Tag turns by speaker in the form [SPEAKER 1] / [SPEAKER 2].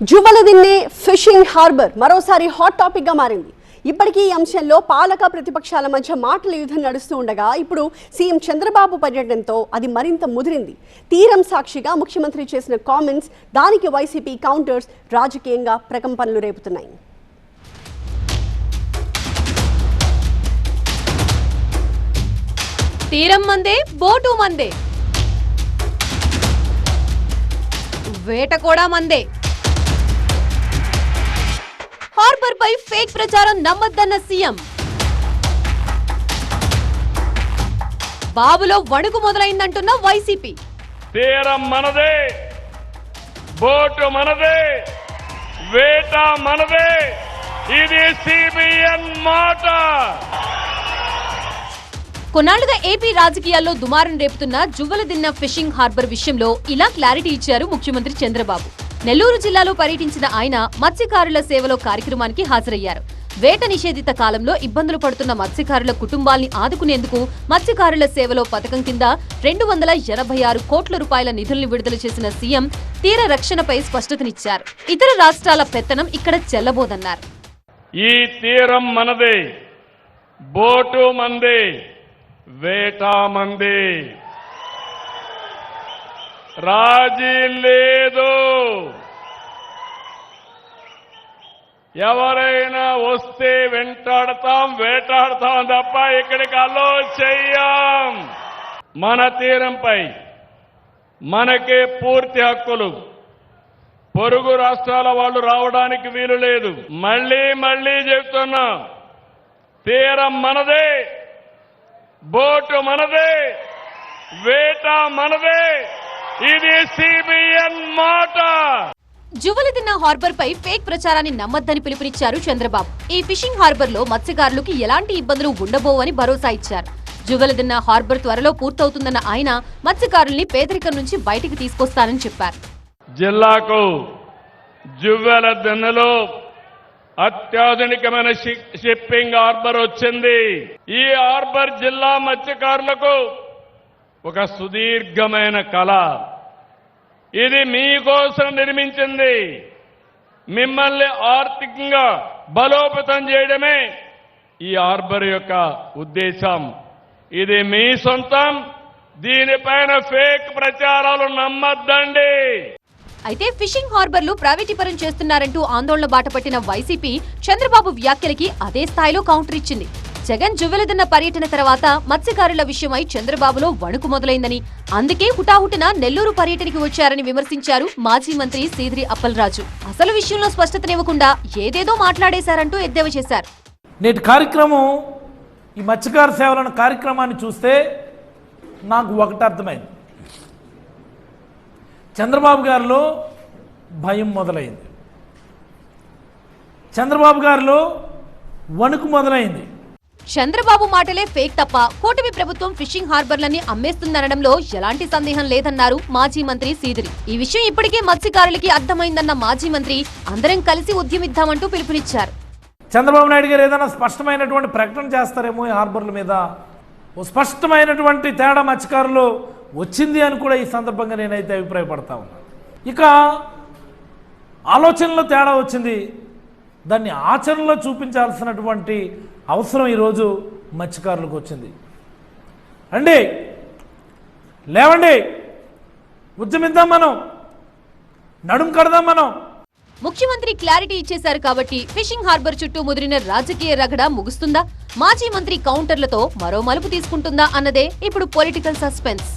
[SPEAKER 1] జువలదిన్నే fishing harbour మరోసారి hot topic గా మారింది. ఇప్పటికీ ఈ అంశంలో పాలక ప్రతిపక్షాల మధ్య మాటల యుద్ధం నడుస్తూ ఉండగా ఇప్పుడు సీఎం చంద్రబాబు పర్యటనతో అది మరింత ముదిరింది. తీరం సాక్షిగా ముఖ్యమంత్రి చేసిన కామెంట్స్, దానికి వైసీపీ కౌంటర్స్ రాజకీయంగా ప్రకంపనలు రేపుతున్నాయి.
[SPEAKER 2] తీరం మందే, బోటు మందే, వేట కూడా మందే. హార్బర్ పై ఫేక్ ప్రచారం నమ్మద్దన్న సీఎం. బాబులో వణుకు మొదలైందంటున్న వైసీపీ.
[SPEAKER 3] తీరం మనదే, బోటు మనదే, వేట మనదే, ఇది సిబిఎన్ మాట.
[SPEAKER 2] కొన్నాళ్లుగా ఏపీ రాజకీయాల్లో దుమారం రేపుతున్న జువ్వలదిన్న ఫిషింగ్ హార్బర్ విషయంలో ఇలా క్లారిటీ ఇచ్చారు ముఖ్యమంత్రి చంద్రబాబు. నెల్లూరు జిల్లాలో పర్యటించిన ఆయన మత్స్యకారుల సేవలో కార్యక్రమానికి హాజరయ్యారు. వేట నిషేధిత కాలంలో ఇబ్బందులు పడుతున్న మత్స్యకారుల కుటుంబాల్ని ఆదుకునేందుకు మత్స్యకారుల సేవలో పథకం కింద 286 కోట్ల రూపాయల నిధుల్ని విడుదల చేసిన సీఎం తీర రక్షణపై స్పష్టతనిచ్చారు. ఇతర రాష్ట్రాల పెత్తనం ఇక్కడ చెల్లబోదన్నారు.
[SPEAKER 3] ఈ తీరం మనదే, బోటు మందే, వేట మందే, రాజీ లేదు. ఎవరైనా వస్తే వెంటాడతాం, వేటాడతాం తప్ప ఇక్కడికి అలో చెయ్యం. మన తీరంపై మనకే పూర్తి హక్కులు. పొరుగు రాష్ట్రాల వాళ్ళు రావడానికి వీలు లేదు. మళ్ళీ చెప్తున్నా, తీరం మనదే, బోటు మనదే, వేట మనదే, ఇది సిబిఎన్ మాట.
[SPEAKER 2] జువలదిన్న హార్బర్ పై ఫేక్ ప్రచారాన్ని నమ్మద్దని పిలుపునిచ్చారు చంద్రబాబు. ఈ ఫిషింగ్ హార్బర్ లో మత్స్యకారులకు ఎలాంటి ఇబ్బందులు ఉండబోవని భరోసా ఇచ్చారు. జువలదిన్న హార్బర్ త్వరలో పూర్తవుతుందన్న ఆయన మత్స్యకారుల్ని పేదరికం నుంచి బయటికి తీసుకొస్తానని చెప్పారు.
[SPEAKER 3] జిల్లాకు జువలదిన్నలో అత్యాధునికమైన షిప్పింగ్ హార్బర్ వచ్చింది. ఈ హార్బర్ జిల్లా మత్స్యకారులకు ఒక సుదీర్ఘమైన కళ. ఇది మీకోసం నిర్మించింది. మిమ్మల్ని ఆర్థికంగా బలోపేతం చేయడమే ఈ హార్బర్ యొక్క ఉద్దేశం. ఇది మీ సొంతం. దీనిపైన ఫేక్ ప్రచారాలు నమ్మద్దండి.
[SPEAKER 2] అయితే ఫిషింగ్ హార్బర్లు ప్రైవేటీకరణ చేస్తున్నారంటూ ఆందోళన బాటపట్టిన వైసీపీ చంద్రబాబు వ్యాఖ్యలకి అదే స్థాయిలో కౌంటర్ ఇచ్చింది. జగన్ జువలదిన్న పర్యటన తర్వాత మత్స్యకారుల విషయమై చంద్రబాబులో వణుకు మొదలైందని, అందుకే హుటాహుటిన నెల్లూరు పర్యటనకి వచ్చారని విమర్శించారు మాజీ మంత్రి సీదిరి అప్పలరాజు. అసలు విషయంలో స్పష్టతనివ్వకుండా ఏదేదో మాట్లాడేశారంటూ ఎద్దేవా చేశారు.
[SPEAKER 4] నేటి కార్యక్రమం, ఈ మత్స్యకార సేవలను కార్యక్రమాన్ని చూస్తే నాకు ఒకటి అర్థమైంది. చంద్రబాబు గారిలో భయం మొదలైంది, చంద్రబాబు గారిలో వణుకు మొదలైంది.
[SPEAKER 2] చంద్రబాబు మాటలే ఫేక్ తప్ప కూటమి ప్రభుత్వం ఫిషింగ్ హార్బర్లని అమ్మేస్తుందనడంలో ఎలాంటి సందేహం లేదన్నారు మాజీ మంత్రి సీదిరి. ఈ విషయం ఇప్పటికే మత్స్యకారులకి అర్థమైందన్న మాజీ మంత్రి అందరం కలిసి ఉద్యమిద్దామంటూ పిలుపునిచ్చారు.
[SPEAKER 4] చంద్రబాబు నాయుడు గారు ఏదైనా స్పష్టమైనటువంటి ప్రకటన చేస్తారేమో ఈ హార్బర్ల మీద. ఓ స్పష్టమైనటువంటి తేడా మత్స్యకారులు వచ్చింది అని కూడా ఈ సందర్భంగా నేనైతే అభిప్రాయపడతా ఉన్నాను. ఇక ఆలోచనలో తేడా వచ్చింది, దాన్ని ఆచరణలో చూపించాల్సినటువంటి అవసరం ఈరోజు మత్స్యకారులకు వచ్చింది. రండి, లేవండి, ఉద్యమిద్దాం, మనం నడుం కడదాం. మనం
[SPEAKER 2] ముఖ్యమంత్రి క్లారిటీ ఇచ్చేశారు కాబట్టి ఫిషింగ్ హార్బర్ చుట్టూ ముదిరిన రాజకీయ రగడ ముగుస్తుందా? మాజీ మంత్రి కౌంటర్లతో మరో మలుపు తీసుకుంటుందా అన్నదే ఇప్పుడు పొలిటికల్ సస్పెన్స్.